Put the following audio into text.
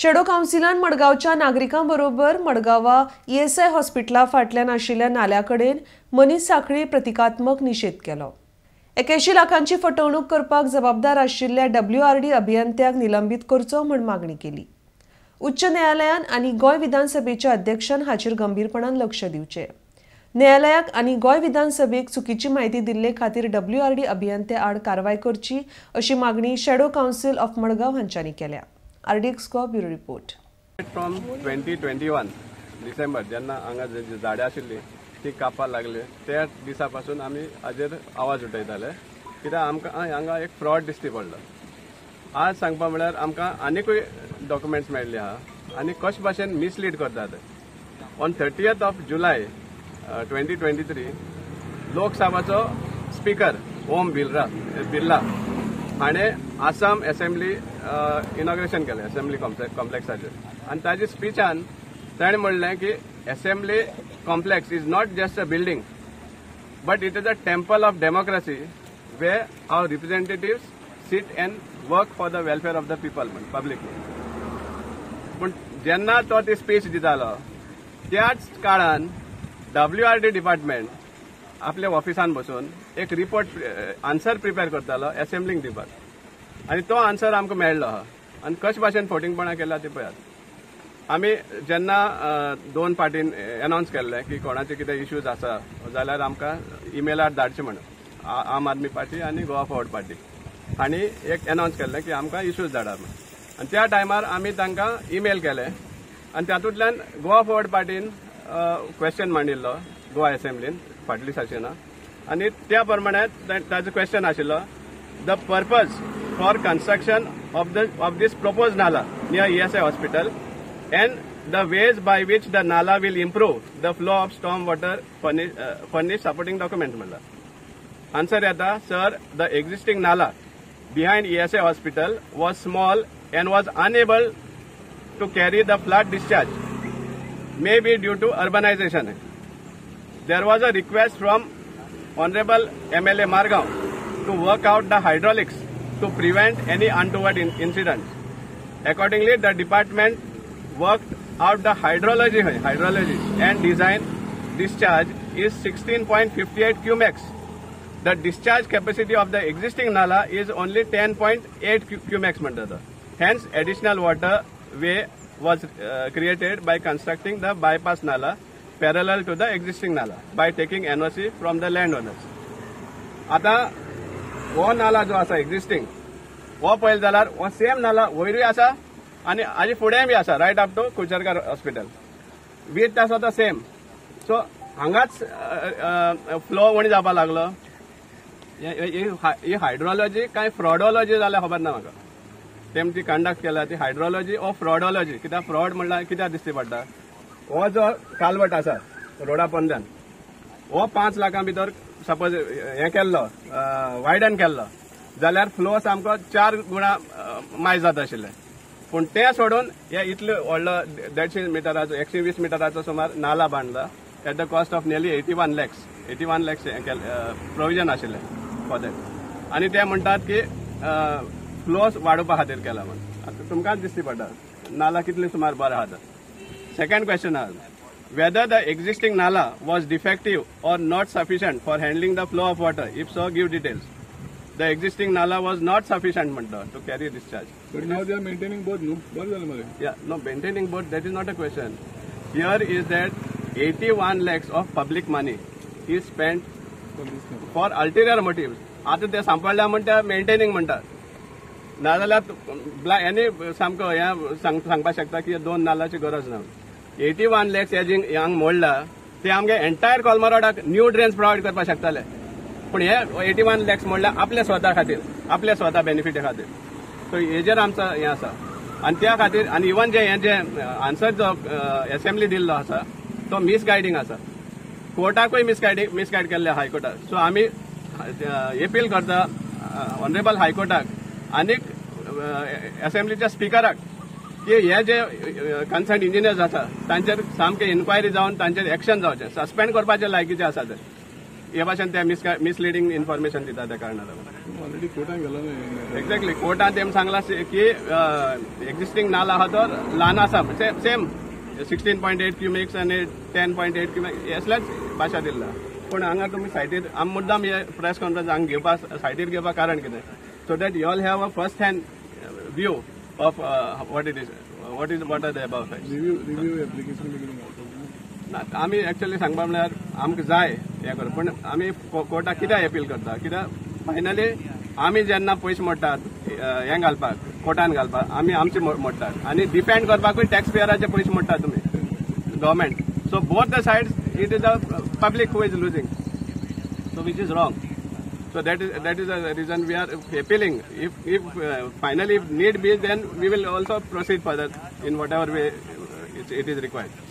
Shadow कावन्सिलान मडगांवच्या नागरिकांबरोबर मडगांवा ESI हॉस्पिटला फाटल्यान आशिल्ल्या नाल्याकडेन मनीस सांखळी प्रतिकात्मक निषेध केलो। 81 लाखांची फटवणूक करपाक जबाबदार आशिल्ल्या WRD अभियंत्याक निलंबित करचो म्हण मागणी केली। उच्च न्यायालयान आनी गोंय विधानसभेच्या अध्यक्षान हाचेर गंभीरपणान लक्ष दिवचें। न्यायालयाक आनी गोंय विधानसभेक चुकीची म्हायती दिल्ले खातीर WRD अभियंते आड कारवाय करची अशी मागणी शेडो काउन्सिल ऑफ मडगांव हांच्यानी केल्या। RDX bureau report. From 2021 December जेन्ना हांगा झाडां आशिल्ली ती कापपाक लागले त्या दिसा पासून आमी हाजेर आवाज उठयताले कित्याक आमकां हांगा एक फ्रॉड दिश्टी पडलो। आज सांगपा म्हळ्यार आमकां आनीकूय डॉक्युमेंट्स मेळ्ळी आहा आनी कशे भाशेन मिसलीड करतात। ऑन 30th ऑफ जुलाय 2023 लोकसभाचो स्पीकर ओम बिर्ला हाणें आसाम असेंब्ली इनॉग्रेशन केलें असेंब्ली कॉम्प्लेक्साचेर आनी ताजे स्पीचान ताणें म्हणलें की assembly complex is not just a building but it is a temple of democracy where our representatives sit and work for the welfare of the people public. पूण जेन्ना तो ती स्पीच दितालो त्याच काळान WRD डिपार्टमेंट आपल्या ऑफिसान बसून एक रिपोर्ट आन्सर प्रिपेअर करतालो असेंब्लीक दिवपाक आनी तो आन्सर आमकां मेळ्ळो आहा आनी कशे भाशेन फोटिंगपणां केला ते पळयात। आमी जेन्ना दोन पार्टीन अनाउन्स केल्लें की कोणाचे कितें इश्यूज आसा जाल्यार आमकां ईमेलार धाडचे म्हणून आम आदमी पार्टी आनी गोवा फॉरवर्ड पार्टी हांणी एक अनाउन्स केल्लें की आमकां इश्यूज धाडात म्हणून आनी त्या टायमार आमी तांकां ईमेल केलें आनी तातूंतल्यान गोवा फॉरवर्ड पार्टीन क्वेश्चन मांडिल्लो गोवा असेंब्लीन फाटली सेशनां आनी त्या प्रमाणे ताजो क्वेश्चन आशिल्लो the purpose for construction of this propose nala near ESI hospital and the ways by which the nala will improve the flow of storm water furnish supporting document mala answer yata sir the existing nala behind ESI hospital was small and was unable to carry the flood discharge maybe due to urbanization. There was a request from honorable MLA Margaon to work out the hydraulics to prevent any untoward incidents. Accordingly the department worked out the hydrology and design discharge is 16.58 cumex. The discharge capacity of the existing nala is only 10.8 cumex mandata. Hence additional water way was created by constructing the bypass nala parallel to the existing nala by taking NOC from the landowners. आता वो नाला जो आसा existing वो पळयलें जाल्यार वो same नाला वयरूय आसा आनी हाजे फुडेंय बी आसा right up to Kucharkar hospital with आसा तो सेम। सो हांगाच फ्लो उणी जावपाक लागलो। ही हायड्रोलॉजी काय फ्रॉडॉलॉजी जाल्यार खबर ना म्हाका। तेम ती कंडक्ट केला ती हायड्रोलॉजी ओ फ्रॉडॉलॉजी कित्याक फ्रॉड म्हणल्यार कित्याक दिसती पडटा हो जो कालवट आसा रोडा पंद्यान हो 5 लाखां भितर सपोज हें केल्लो वायडन केल्लो जाल्यार फ्लो सामको 4 गुणा मायज जाता आशिल्लें। पूण तें सोडून हे इतलो व्हडलो 150 मिटराचो 120 मिटराचो सुमार नाला बांदला at the cost of nearly 81 lakhs provision आशिल्लें फॉर दॅट आनी ते म्हणटात की फ्लो वाडोवपा खातीर केला म्हणून। आतां तुमकांच दिसती पडटा नाला कितले सुमार बरें आहा। सेकंड क्वेश्चन आहा whether the existing nala was defective or not sufficient for handling the flow of water. If so, give details. The existing nala was not sufficient to carry discharge. But now they are maintaining both, no? Yeah, no, maintaining both, that is not a question. Here is that 81 lakhs of public money is spent for ulterior motives. आता ते सांपडल्या म्हणटा maintaining म्हणटात नाजाल्यार any सामको हें सांगपाक शकता की 2 नालाची गरज ना। 81 lakhs हांग मोडला ते आमगे एंटायर कोलमरोडाक न्यू ड्रेन्स प्रोवायड करपाक शकताले पूण हे 81 lakhs मोडला आपल्या स्वता खातीर आपल्या स्वता बेनिफिटा खातीर। सो हेजेर आमचो हें आसा आनी त्या खातीर आनी इवन जे आन्सर जो असेंब्ली दिल्लो आसा तो मिसगायडींग आसा कोर्टाकूय मिसगायड केल्ले हायकोर्टाक। सो आमी अपील करता ऑनरेबल हायकोर्टाक आनीक असेंब्लीच्या स्पिकराक की हे जे कन्सर्न इंजिनियर्स आसा तांचेर सामके इन्क्वायरी जावन तांचेर एक्शन जावचें सस्पेंड करपाचे लायकीचे आसा ते हे भाशेन ते मिसलिडिंग इन्फॉर्मेशन दिता त्या कारणान लागून ऑलरेडी कोर्टान गेलो न्ही एक्झॅक्टली कोर्टान तेम सांगला की एक्झिस्टिंग नाला आहा तो ल्हान आसा सेम 16.8 क्युमिक्स आनी 10.8 क्युमिक्स असल्याच भाशा दिल्ला पूण हांगा तुमी सायटीर आमी मुद्दाम हे प्रेस कॉन्फरन्स हांगा घेवपाक सायटीर घेवपाक कारण कितें so that you all have a first hand view of what are the about facts review application बी आमी एक्चुअली सांगपा म्हळ्यार आमकां जाय हें करप पूण आमी कोर्टाक कित्याक अपील करता कित्याक फायनली आमी जेन्ना पयशे मोडटात हें घालपाक कोर्टान घालपाक आमी आमचे मोडटात आनी डिफेंड करपाकूय टॅक्स पेयराचे पयशे मोडटात तुमी government so both the sides it is the public who is losing so which is wrong so that is the reason we are appealing if finally if need be then we will also proceed further in whatever way it is required.